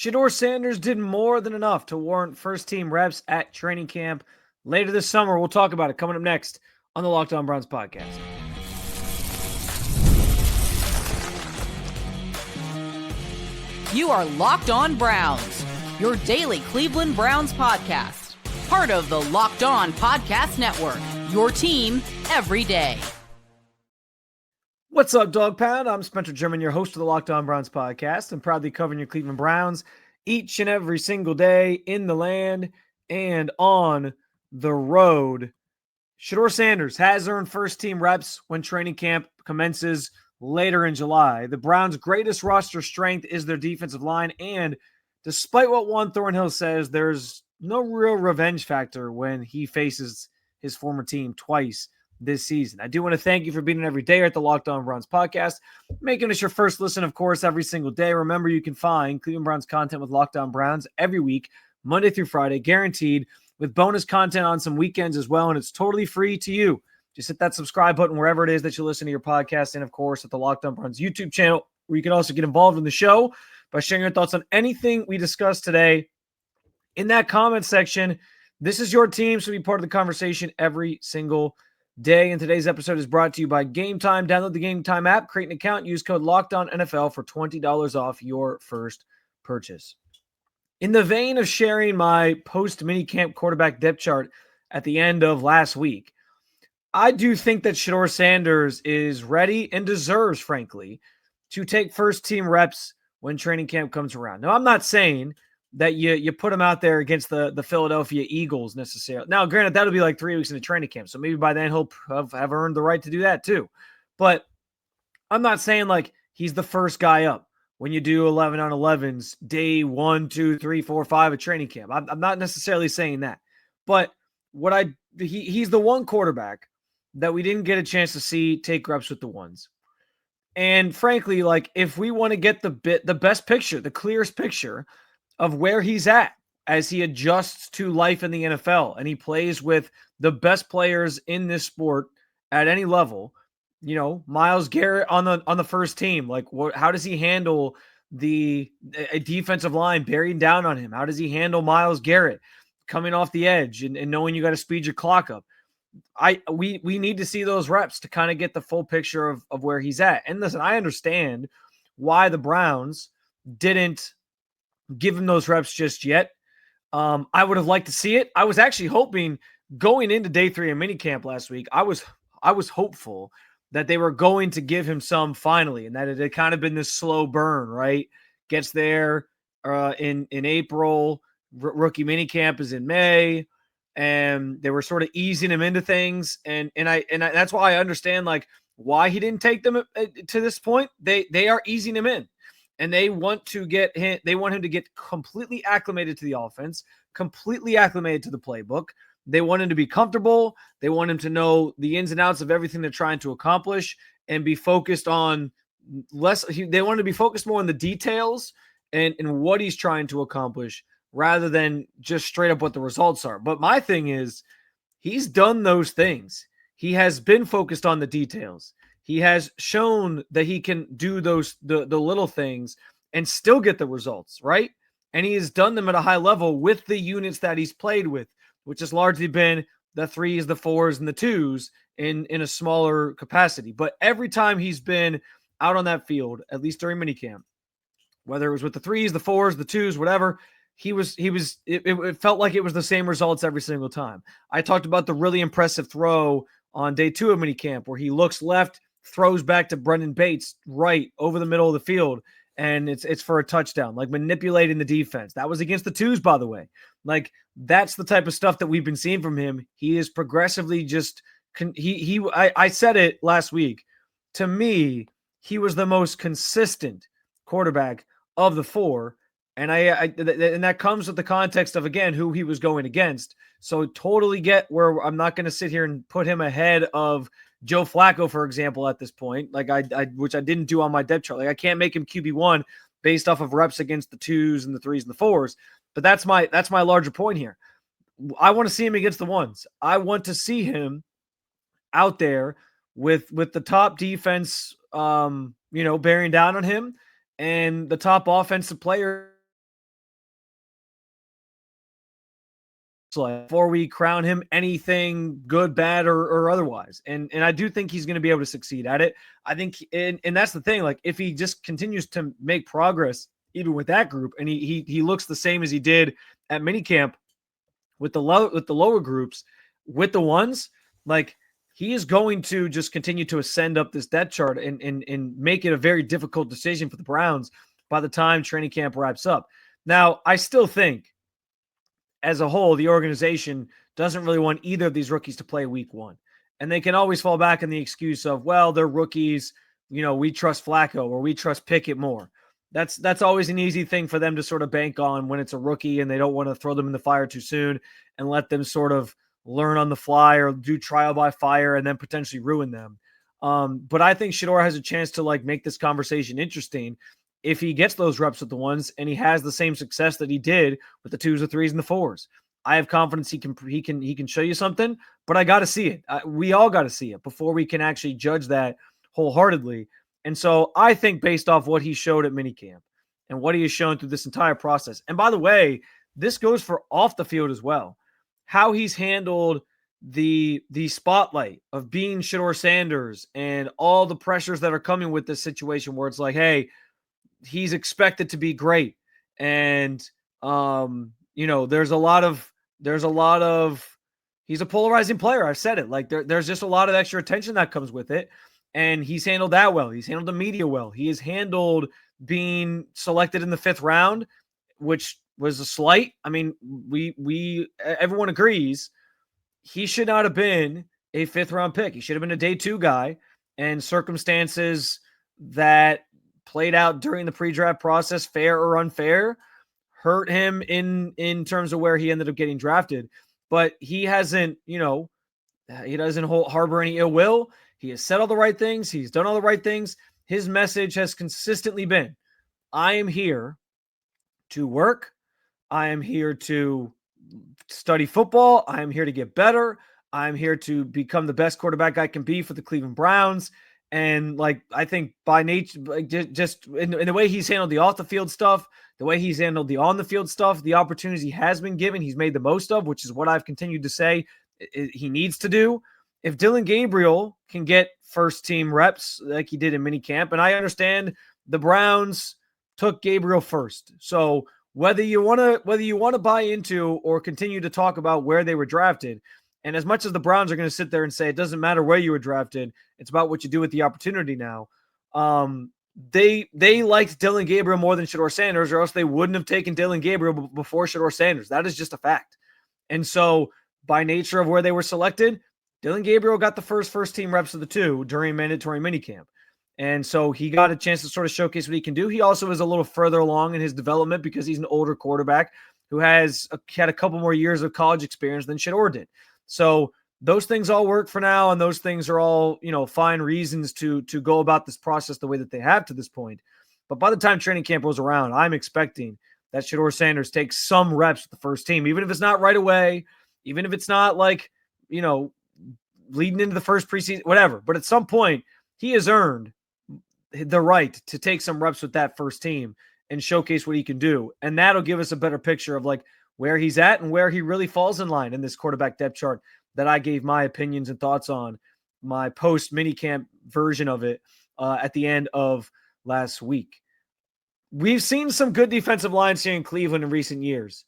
Shedeur Sanders did more than enough to warrant first-team reps at training camp later this summer. We'll talk about it coming up next on the Locked On Browns podcast. You are Locked On Browns, your daily Cleveland Browns podcast. Part of the Locked On Podcast Network, your team every day. What's up, Dog Pound? I'm Spencer German, your host of the Locked On Browns podcast. I'm proudly covering your Cleveland Browns each and every single day in the land and on the road. Shedeur Sanders has earned first-team reps when training camp commences later in July. The Browns' greatest roster strength is their defensive line, and despite what Juan Thornhill says, there's no real revenge factor when he faces his former team twice this season. I do want to thank you for being every day at the Locked On Browns podcast, making us your first listen, of course, every single day. Remember, you can find Cleveland Browns content with Locked On Browns every week, Monday through Friday, guaranteed, with bonus content on some weekends as well, and it's totally free to you. Just hit that subscribe button wherever it is that you listen to your podcast, and of course, at the Locked On Browns YouTube channel, where you can also get involved in the show by sharing your thoughts on anything we discussed today in that comment section. This is your team, so be part of the conversation every single day. And today's episode is brought to you by Game Time. Download the Game Time app, create an account, use code LOCKEDONNFL for $20 off your first purchase. In the vein of sharing my post-minicamp quarterback depth chart at the end of last week, I do think that Shedeur Sanders is ready and deserves, frankly, to take first-team reps when training camp comes around. Now, I'm not saying that you put him out there against the Philadelphia Eagles necessarily. Now, granted, that'll be like 3 weeks into training camp, so maybe by then he'll have earned the right to do that too. But I'm not saying like he's the first guy up when you do 11 on 11s, day 1, 2, 3, 4, 5 at training camp. I'm not necessarily saying that. But he's the one quarterback that we didn't get a chance to see take reps with the ones. And frankly, like if we want to get the best picture, the clearest picture of where he's at as he adjusts to life in the NFL and he plays with the best players in this sport at any level. You know, Myles, Garrett on the first team. Like, how does he handle a defensive line bearing down on him? How does he handle Myles Garrett coming off the edge and knowing you got to speed your clock up? We need to see those reps to kind of get the full picture of where he's at. And listen, I understand why the Browns didn't give him those reps just yet. I would have liked to see it. I was actually hoping going into day 3 of minicamp last week, I was hopeful that they were going to give him some finally, and that it had kind of been this slow burn, right? Gets there in April, rookie minicamp is in May, and they were sort of easing him into things, and that's why I understand like why he didn't take them to this point. They are easing him in. And they want him to get completely acclimated to the offense, completely acclimated to the playbook. They want him to be comfortable. They want him to know the ins and outs of everything they're trying to accomplish and be focused on they want him to be focused more on the details and what he's trying to accomplish rather than just straight up what the results are. But my thing is, he's done those things. He has been focused on the details. He has shown that he can do the little things and still get the results, right? And he has done them at a high level with the units that he's played with, which has largely been the 3s, the 4s, and the 2s in a smaller capacity. But every time he's been out on that field, at least during minicamp, whether it was with the 3s, the 4s, the 2s, whatever, it felt like it was the same results every single time. I talked about the really impressive throw on day 2 of minicamp where he looks left, throws back to Brendan Bates right over the middle of the field, and it's for a touchdown, like manipulating the defense. That was against the 2s, by the way. Like, that's the type of stuff that we've been seeing from him. He is progressively just I said it last week. To me, he was the most consistent quarterback of the 4, and and that comes with the context of, again, who he was going against. So totally get where I'm not going to sit here and put him ahead of Joe Flacco, for example, at this point, like which I didn't do on my depth chart. Like, I can't make him QB1 based off of reps against the 2s and the 3s and the 4s. But that's my larger point here. I want to see him against the 1s. I want to see him out there with the top defense, bearing down on him, and the top offensive player like before we crown him anything good, bad, or otherwise. And I do think he's going to be able to succeed at it. I think, and that's the thing, like if he just continues to make progress, even with that group, and he looks the same as he did at minicamp with the lower groups, with the ones, like he is going to just continue to ascend up this depth chart and make it a very difficult decision for the Browns by the time training camp wraps up. Now, I still think as a whole, the organization doesn't really want either of these rookies to play week one. And they can always fall back on the excuse of, well, they're rookies. We trust Flacco or we trust Pickett more. That's always an easy thing for them to sort of bank on when it's a rookie and they don't want to throw them in the fire too soon and let them sort of learn on the fly or do trial by fire and then potentially ruin them. But I think Shedeur has a chance to like make this conversation interesting if he gets those reps with the ones and he has the same success that he did with the 2s, the 3s, and the 4s. I have confidence he can show you something, but I got to see it. We all got to see it before we can actually judge that wholeheartedly. And so I think based off what he showed at minicamp and what he has shown through this entire process, and by the way, this goes for off the field as well, how he's handled the spotlight of being Shedeur Sanders and all the pressures that are coming with this situation where it's like, hey, he's expected to be great. And, there's a lot of, he's a polarizing player. I've said it. Like there's just a lot of extra attention that comes with it. And he's handled that well. He's handled the media well. He has handled being selected in the 5th round, which was a slight. I mean, everyone agrees he should not have been a 5th round pick. He should have been a day 2 guy, and circumstances that played out during the pre-draft process, fair or unfair, hurt him in terms of where he ended up getting drafted. But he hasn't, he doesn't harbor any ill will. He has said all the right things. He's done all the right things. His message has consistently been, I am here to work. I am here to study football. I am here to get better. I'm here to become the best quarterback I can be for the Cleveland Browns. And like, I think by nature, like just in the way he's handled the off the field stuff, the way he's handled the on the field stuff, the opportunities he has been given, he's made the most of, which is what I've continued to say he needs to do. If Dillon Gabriel can get first team reps like he did in minicamp, and I understand the Browns took Gabriel first. So whether you want to buy into or continue to talk about where they were drafted, and as much as the Browns are going to sit there and say it doesn't matter where you were drafted, it's about what you do with the opportunity now. They liked Dillon Gabriel more than Shedeur Sanders, or else they wouldn't have taken Dillon Gabriel before Shedeur Sanders. That is just a fact. And so by nature of where they were selected, Dillon Gabriel got the first team reps of the 2 during mandatory minicamp. And so he got a chance to sort of showcase what he can do. He also is a little further along in his development because he's an older quarterback who had a couple more years of college experience than Shedeur did. So those things all work for now, and those things are all, fine reasons to go about this process the way that they have to this point. But by the time training camp rolls around, I'm expecting that Shedeur Sanders takes some reps with the first team, even if it's not right away, even if it's not like, leading into the first preseason, whatever. But at some point, he has earned the right to take some reps with that first team and showcase what he can do. And that'll give us a better picture of like where he's at and where he really falls in line in this quarterback depth chart that I gave my opinions and thoughts on, my post minicamp version of it at the end of last week. We've seen some good defensive lines here in Cleveland in recent years,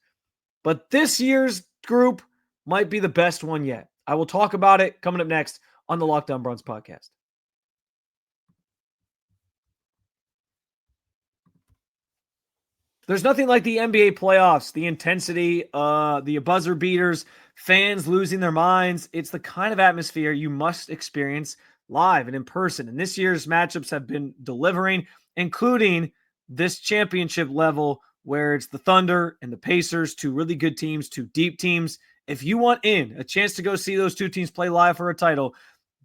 but this year's group might be the best one yet. I will talk about it coming up next on the Locked On Browns podcast. There's nothing like the NBA playoffs, the intensity, the buzzer beaters, fans losing their minds. It's the kind of atmosphere you must experience live and in person. And this year's matchups have been delivering, including this championship level where it's the Thunder and the Pacers, 2 really good teams, 2 deep teams. If you want a chance to go see those 2 teams play live for a title,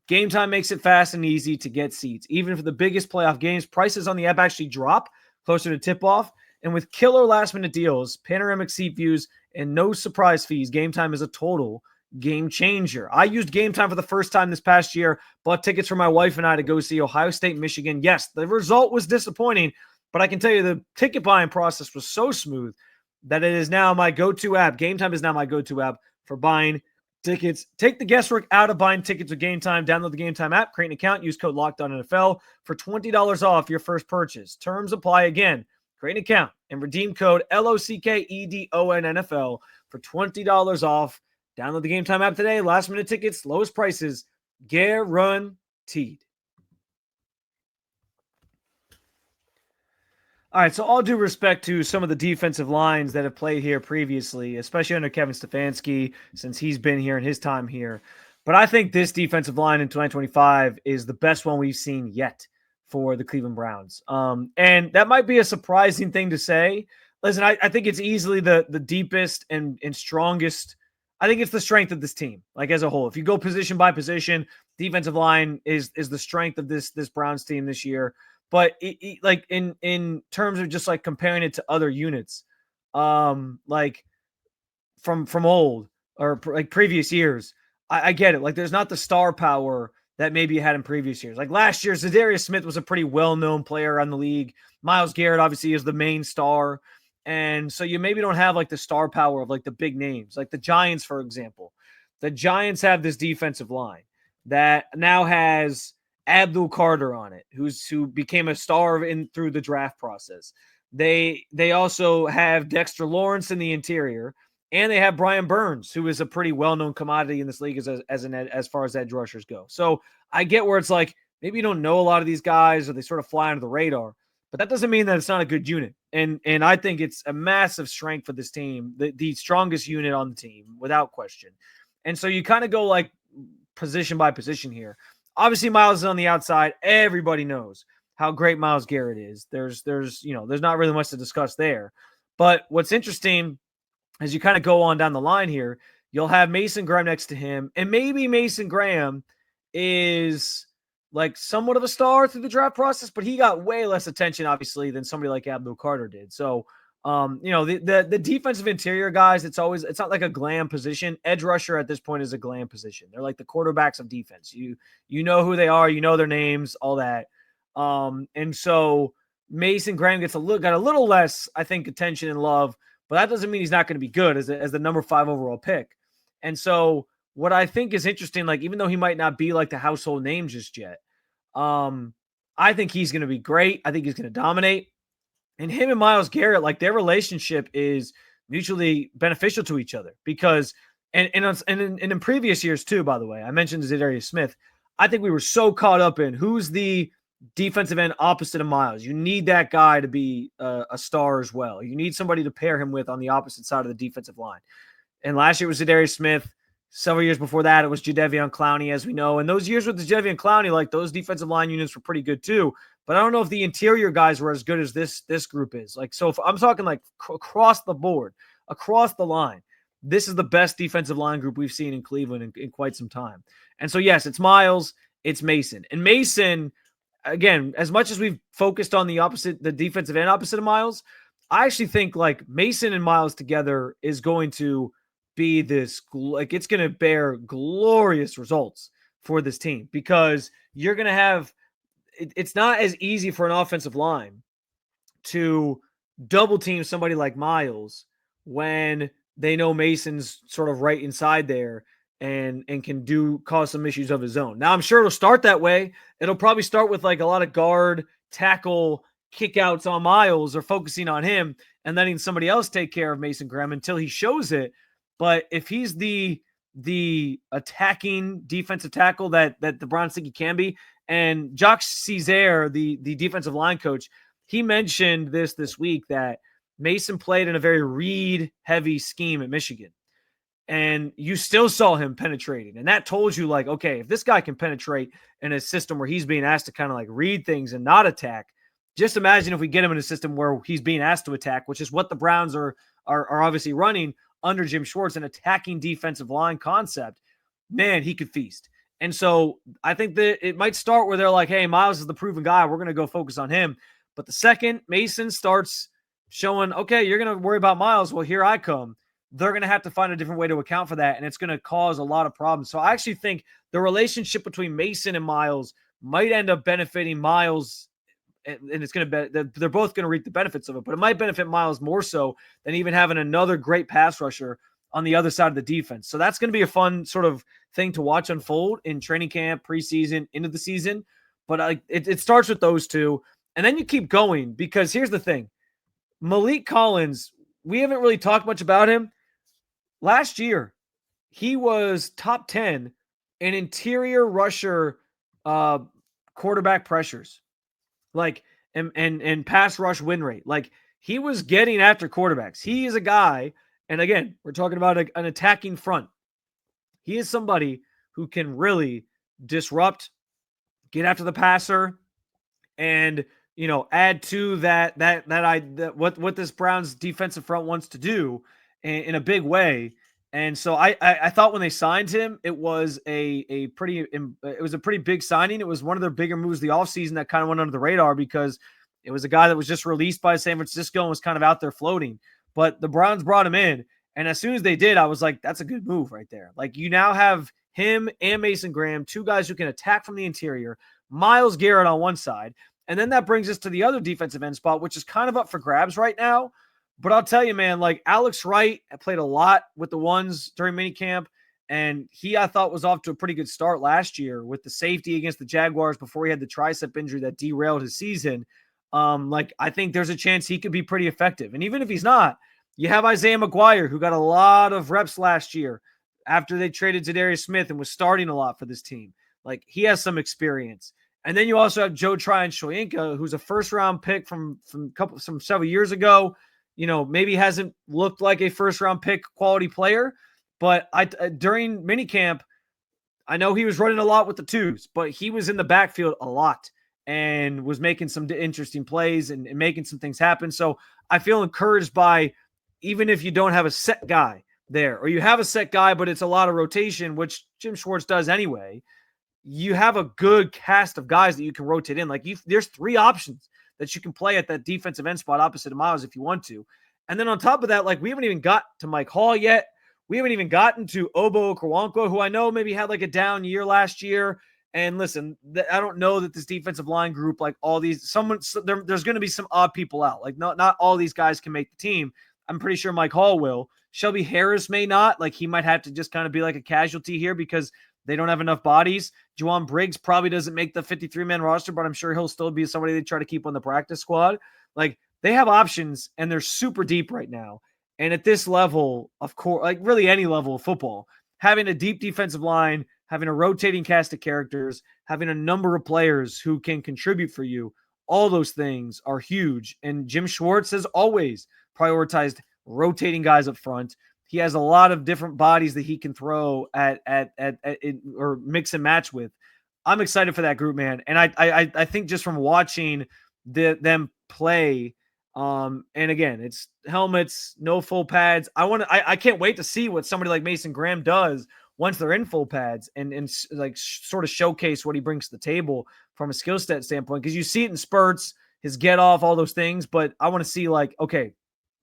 Game Time makes it fast and easy to get seats. Even for the biggest playoff games, prices on the app actually drop closer to tip-off. And with killer last-minute deals, panoramic seat views, and no surprise fees, Game Time is a total game changer. I used Game Time for the first time this past year, bought tickets for my wife and I to go see Ohio State, Michigan. Yes, the result was disappointing, but I can tell you the ticket buying process was so smooth that it is now my go-to app. Game Time is now my go-to app for buying tickets. Take the guesswork out of buying tickets with Game Time. Download the Game Time app, create an account, use code LOCKEDONNFL for $20 off your first purchase. Terms apply again. Create an account and redeem code LOCKEDONNFL for $20 off. Download the Game Time app today. Last minute tickets, lowest prices, guaranteed. All right, so all due respect to some of the defensive lines that have played here previously, especially under Kevin Stefanski, since he's been here in his time here. But I think this defensive line in 2025 is the best one we've seen yet for the Cleveland Browns. And that might be a surprising thing to say. Listen, I think it's easily the deepest and strongest. I think it's the strength of this team, like as a whole. If you go position by position, defensive line is the strength of this Browns team this year. But like in terms of just like comparing it to other units, like from old or like previous years, I get it. Like there's not the star power that maybe you had in previous years. Like last year, Shedeur Smith was a pretty well-known player on the league. Myles Garrett obviously is the main star. And so you maybe don't have like the star power of like the big names, like the Giants, for example. The Giants have this defensive line that now has Abdul Carter on it, who became a star through the draft process. They also have Dexter Lawrence in the interior, and they have Brian Burns, who is a pretty well-known commodity in this league as far as edge rushers go. So I get where it's like maybe you don't know a lot of these guys or they sort of fly under the radar, but that doesn't mean that it's not a good unit. And I think it's a massive strength for this team, the strongest unit on the team without question. And so you kind of go like position by position here. Obviously, Myles is on the outside. Everybody knows how great Myles Garrett is. There's not really much to discuss there. But what's interesting as you kind of go on down the line here, you'll have Mason Graham next to him. And maybe Mason Graham is like somewhat of a star through the draft process, but he got way less attention, obviously, than somebody like Abdul Carter did. So, the defensive interior guys, it's not like a glam position. Edge rusher at this point is a glam position. They're like the quarterbacks of defense. You know who they are, you know their names, all that. And so Mason Graham got a little less, I think, attention and love, but that doesn't mean he's not going to be good as the number 5 overall pick. And so what I think is interesting, like even though he might not be like the household name just yet, I think he's going to be great. I think he's going to dominate. And him and Myles Garrett, like their relationship is mutually beneficial to each other because, and in previous years too, by the way, I mentioned Shedeur Smith. I think we were so caught up in who's the defensive end opposite of Myles. You need that guy to be a star as well. You need somebody to pair him with on the opposite side of the defensive line. And last year was Shedeur Smith. Several years before that, it was Jadeveon Clowney, as we know. And those years with the Jadeveon Clowney, like those defensive line units were pretty good too. But I don't know if the interior guys were as good as this group is. Like, so if I'm talking like across the board, across the line, this is the best defensive line group we've seen in Cleveland in quite some time. And so, yes, it's Myles, it's Mason. And Mason, again, as much as we've focused on the defensive end opposite of Myles, I actually think like Mason and Myles together is going to be this, like it's going to bear glorious results for this team because you're going to have, it's not as easy for an offensive line to double team somebody like Myles when they know Mason's sort of right inside there and can cause some issues of his own. Now I'm sure it'll start that way. It'll probably start with like a lot of guard, tackle, kickouts on Myles or focusing on him and letting somebody else take care of Mason Graham until he shows it. But if he's the attacking defensive tackle that the Browns think he can be, and Jacques Caesar, the defensive line coach, he mentioned this week that Mason played in a very read-heavy scheme at Michigan. And you still saw him penetrating. And that told you, like, okay, if this guy can penetrate in a system where he's being asked to kind of like read things and not attack, just imagine if we get him in a system where he's being asked to attack, which is what the Browns are obviously running under Jim Schwartz, an attacking defensive line concept. Man, he could feast. And so I think that it might start where they're like, hey, Myles is the proven guy. We're going to go focus on him. But the second Mason starts showing, okay, you're going to worry about Myles. Well, here I come. They're going to have to find a different way to account for that. And it's going to cause a lot of problems. So I actually think the relationship between Mason and Myles might end up benefiting Myles. And it's going to they're both going to reap the benefits of it, but it might benefit Myles more so than even having another great pass rusher on the other side of the defense. So that's going to be a fun sort of thing to watch unfold in training camp, preseason, into the season. But it starts with those two. And then you keep going because here's the thing. Malik Collins, we haven't really talked much about him. Last year, he was top 10 in interior rusher quarterback pressures. Like, and pass rush win rate. Like, he was getting after quarterbacks. He is a guy, and again, we're talking about an attacking front. He is somebody who can really disrupt, get after the passer, and add to what this Browns defensive front wants to do in a big way. And so I thought when they signed him, it was a pretty big signing. It was one of their bigger moves of the offseason that kind of went under the radar because it was a guy that was just released by San Francisco and was kind of out there floating. But the Browns brought him in, and as soon as they did, I was like, that's a good move right there. Like, you now have him and Mason Graham, two guys who can attack from the interior, Myles, Garrett on one side, and then that brings us to the other defensive end spot, which is kind of up for grabs right now. But I'll tell you, man, like Alex Wright played a lot with the ones during minicamp, and I thought was off to a pretty good start last year with the safety against the Jaguars before he had the tricep injury that derailed his season. I think there's a chance he could be pretty effective. And even if he's not, you have Isaiah McGuire, who got a lot of reps last year after they traded Zadarius Smith and was starting a lot for this team. Like, he has some experience. And then you also have Joe Tryon-Shoyinka, who's a first-round pick from several years ago. Maybe hasn't looked like a first-round pick quality player, but during minicamp, I know he was running a lot with the twos, but he was in the backfield a lot and was making some interesting plays and making some things happen. So I feel encouraged by, even if you don't have a set guy there, or you have a set guy, but it's a lot of rotation, which Jim Schwartz does anyway, you have a good cast of guys that you can rotate in. Like, there's three options that you can play at that defensive end spot opposite of Myles if you want to. And then on top of that, like, we haven't even got to Mike Hall yet. We haven't even gotten to Obo Okoronkwo, who I know maybe had like a down year last year. And listen, I don't know that this defensive line group, like all these, there's going to be some odd people out. Like, not all these guys can make the team. I'm pretty sure Mike Hall will. Shelby Harris may not. Like, he might have to just kind of be like a casualty here because they don't have enough bodies. Juwan Briggs probably doesn't make the 53-man roster, but I'm sure he'll still be somebody they try to keep on the practice squad. Like, they have options, and they're super deep right now. And at this level, of course, like really any level of football, having a deep defensive line, having a rotating cast of characters, having a number of players who can contribute for you, all those things are huge. And Jim Schwartz has always prioritized rotating guys up front. He has a lot of different bodies that he can throw at or mix and match with. I'm excited for that group, man. And I think just from watching them play, and again, it's helmets, no full pads. I can't wait to see what somebody like Mason Graham does once they're in full pads and like sort of showcase what he brings to the table from a skill set standpoint. Because you see it in spurts, his get off, all those things. But I want to see, like, okay,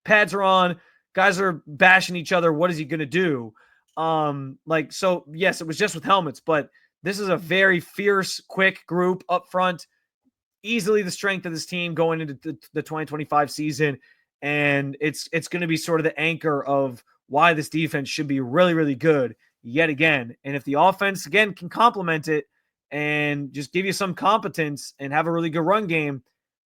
pads are on. Guys are bashing each other. What is he going to do? So yes, it was just with helmets, but this is a very fierce, quick group up front, easily the strength of this team going into the 2025 season. And it's going to be sort of the anchor of why this defense should be really, really good yet again. And if the offense again can complement it and just give you some competence and have a really good run game,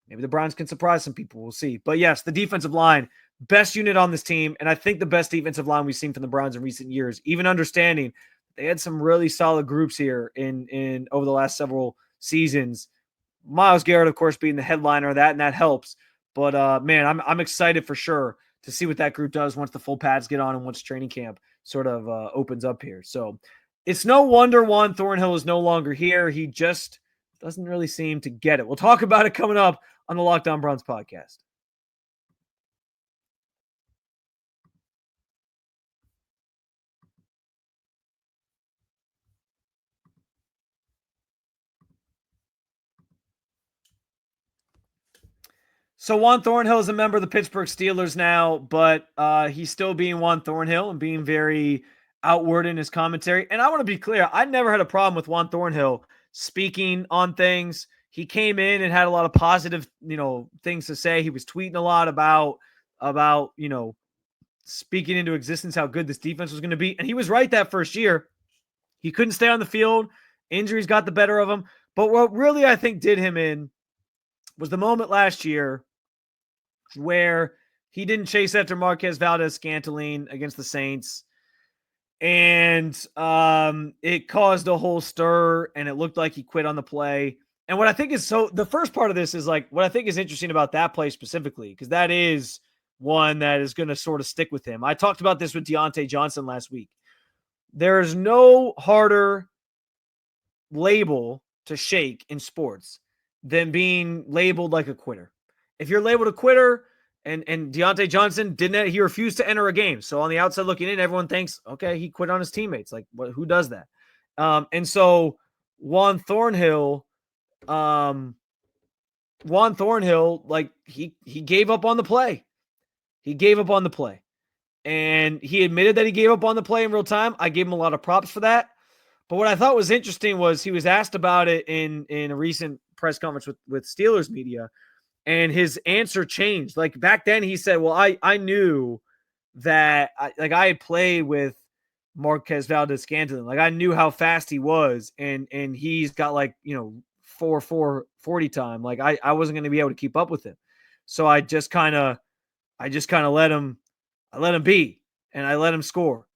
maybe the Browns can surprise some people. We'll see. But yes, the defensive line, best unit on this team, and I think the best defensive line we've seen from the Browns in recent years, even understanding they had some really solid groups here in over the last several seasons. Myles Garrett, of course, being the headliner of that, and that helps. But, man, I'm excited for sure to see what that group does once the full pads get on and once training camp sort of opens up here. So it's no wonder Juan Thornhill is no longer here. He just doesn't really seem to get it. We'll talk about it coming up on the Locked On Browns podcast. So Juan Thornhill is a member of the Pittsburgh Steelers now, but he's still being Juan Thornhill and being very outward in his commentary. And I want to be clear, I never had a problem with Juan Thornhill speaking on things. He came in and had a lot of positive, things to say. He was tweeting a lot about speaking into existence how good this defense was going to be. And he was right that first year. He couldn't stay on the field. Injuries got the better of him. But what really I think did him in was the moment last year where he didn't chase after Marquez Valdes-Scantling against the Saints. And it caused a whole stir, and it looked like he quit on the play. And what I think is the first part of this is like what I think is interesting about that play specifically, because that is one that is going to sort of stick with him. I talked about this with Deontay Johnson last week. There is no harder label to shake in sports than being labeled like a quitter. If you're labeled a quitter, and Deontay Johnson he refused to enter a game. So on the outside looking in, everyone thinks, okay, he quit on his teammates. Like, who does that? And so Juan Thornhill, like he gave up on the play. He gave up on the play. And he admitted that he gave up on the play in real time. I gave him a lot of props for that. But what I thought was interesting was he was asked about it in a recent press conference with Steelers media, and his answer changed. Like back then he said, well, I knew that I had played with Marquez Valdes-Scantling. Like I knew how fast he was, and he's got 4.40 time. Like I wasn't going to be able to keep up with him. So I just kind of let him be, and I let him score.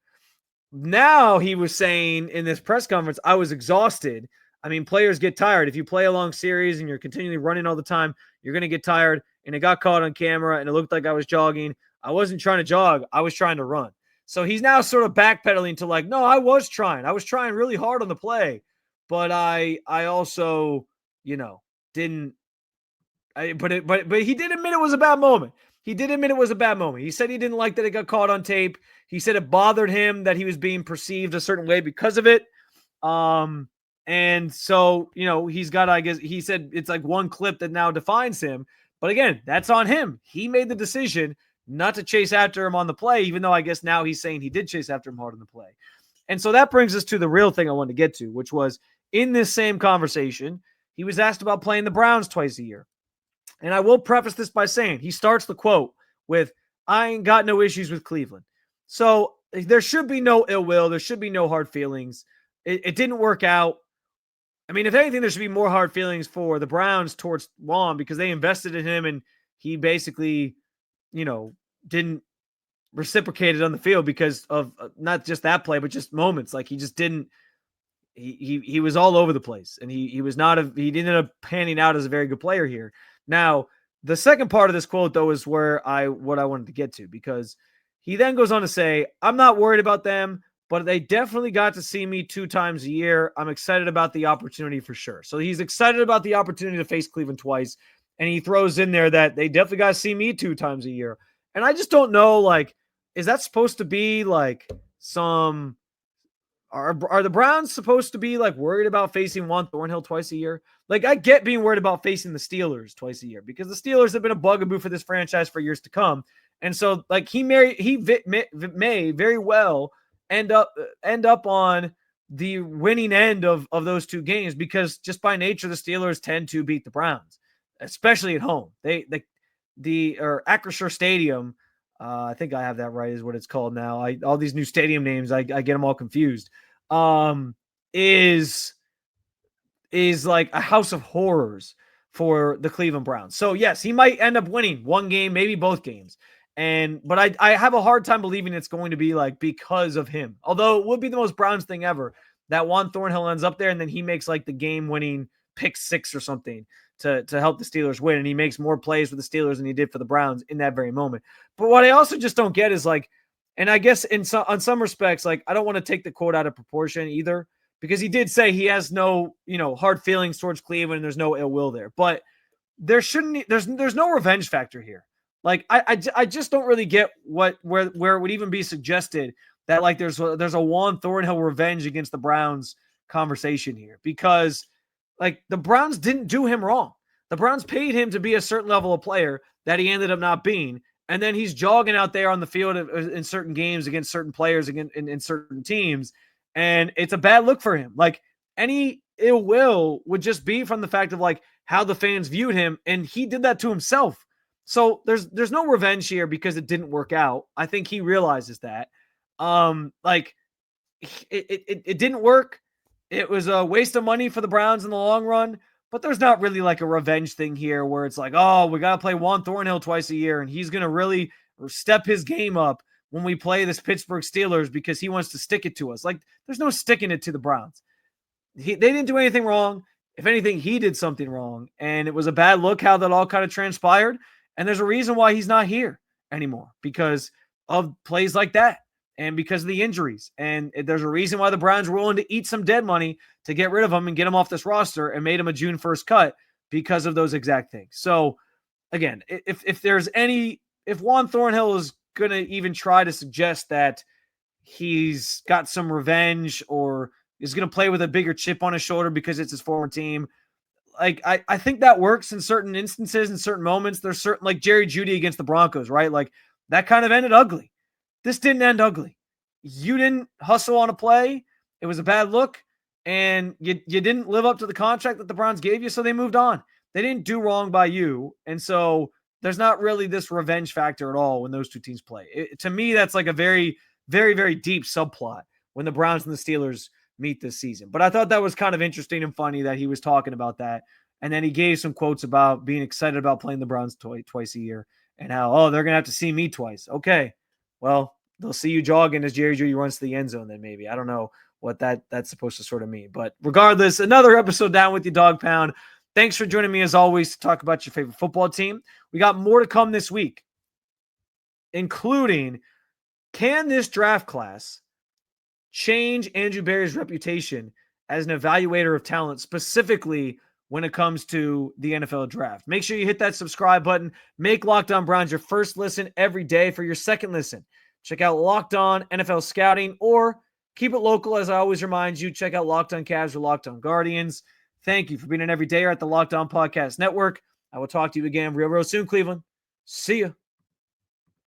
Now he was saying in this press conference, I was exhausted. I mean, players get tired. If you play a long series and you're continually running all the time, you're going to get tired. And it got caught on camera, and it looked like I was jogging. I wasn't trying to jog. I was trying to run. So he's now sort of backpedaling to like, no, I was trying. I was trying really hard on the play. But I also, didn't. But he did admit it was a bad moment. He did admit it was a bad moment. He said he didn't like that it got caught on tape. He said it bothered him that he was being perceived a certain way because of it. And so, he's got, I guess, he said it's like one clip that now defines him. But again, that's on him. He made the decision not to chase after him on the play, even though I guess now he's saying he did chase after him hard on the play. And so that brings us to the real thing I wanted to get to, which was in this same conversation, he was asked about playing the Browns twice a year. And I will preface this by saying he starts the quote with, I ain't got no issues with Cleveland. So there should be no ill will. There should be no hard feelings. It didn't work out. I mean, if anything, there should be more hard feelings for the Browns towards Juan because they invested in him and he basically, didn't reciprocate it on the field because of not just that play, but just moments. Like he just didn't, he was all over the place, and he ended up panning out as a very good player here. Now, the second part of this quote, though, is what I wanted to get to, because he then goes on to say, I'm not worried about them, but they definitely got to see me 2 times a year. I'm excited about the opportunity for sure. So he's excited about the opportunity to face Cleveland twice, and he throws in there that they definitely got to see me 2 times a year. And I just don't know, like, is that supposed to be like some – are the Browns supposed to be like worried about facing Juan Thornhill twice a year? Like, I get being worried about facing the Steelers twice a year because the Steelers have been a bugaboo for this franchise for years to come. And so, like, he may very well end up on the winning end of those 2 games because just by nature, the Steelers tend to beat the Browns, especially at home. The Acrisure Stadium, I think I have that right, is what it's called now. All these new stadium names, I get them all confused. Is like a house of horrors for the Cleveland Browns. So yes, he might end up winning 1 game, maybe both games. But I have a hard time believing it's going to be like because of him. Although it would be the most Browns thing ever that Juan Thornhill ends up there and then he makes like the game-winning pick 6 or something to help the Steelers win, and he makes more plays for the Steelers than he did for the Browns in that very moment. But what I also just don't get is like, and I guess on some respects, like I don't want to take the quote out of proportion either, because he did say he has no, hard feelings towards Cleveland and there's no ill will there. But there's no revenge factor here. Like I just don't really get where it would even be suggested that like there's a Juan Thornhill revenge against the Browns conversation here, because like the Browns didn't do him wrong. The Browns paid him to be a certain level of player that he ended up not being. And then he's jogging out there on the field in certain games against certain players in certain teams. And it's a bad look for him. Like any ill will would just be from the fact of like how the fans viewed him. And he did that to himself. So there's no revenge here because it didn't work out. I think he realizes that. Like it didn't work. It was a waste of money for the Browns in the long run, but there's not really like a revenge thing here where it's like, oh, we got to play Juan Thornhill twice a year and he's going to really step his game up when we play this Pittsburgh Steelers because he wants to stick it to us. Like, there's no sticking it to the Browns. They didn't do anything wrong. If anything, he did something wrong, and it was a bad look how that all kind of transpired. And there's a reason why he's not here anymore because of plays like that and because of the injuries. And there's a reason why the Browns were willing to eat some dead money to get rid of him and get him off this roster and made him a June 1st cut because of those exact things. So, again, if Juan Thornhill is going to even try to suggest that he's got some revenge or is going to play with a bigger chip on his shoulder because it's his former team, like I think that works in certain instances, in certain moments. There's certain, like Jerry Jeudy against the Broncos, right? Like that kind of ended ugly. This didn't end ugly. You didn't hustle on a play. It was a bad look, and you didn't live up to the contract that the Browns gave you, so they moved on. They didn't do wrong by you, and so there's not really this revenge factor at all when those two teams play. To me, that's like a very, very, very deep subplot when the Browns and the Steelers meet this season. But I thought that was kind of interesting and funny that he was talking about that. And then he gave some quotes about being excited about playing the Browns twice a year and how, oh, they're going to have to see me twice. Okay, well, they'll see you jogging as Jerry Jeudy runs to the end zone then maybe. I don't know what that's supposed to sort of mean. But regardless, another episode Down With You Dog Pound. Thanks for joining me as always to talk about your favorite football team. We got more to come this week, including can this draft class change Andrew Berry's reputation as an evaluator of talent, specifically when it comes to the NFL draft. Make sure you hit that subscribe button. Make Locked On Browns your first listen every day. For your second listen, check out Locked On NFL Scouting, or keep it local, as I always remind you, check out Locked On Cavs or Locked On Guardians. Thank you for being an everydayer at the Locked On Podcast Network. I will talk to you again real soon, Cleveland. See ya.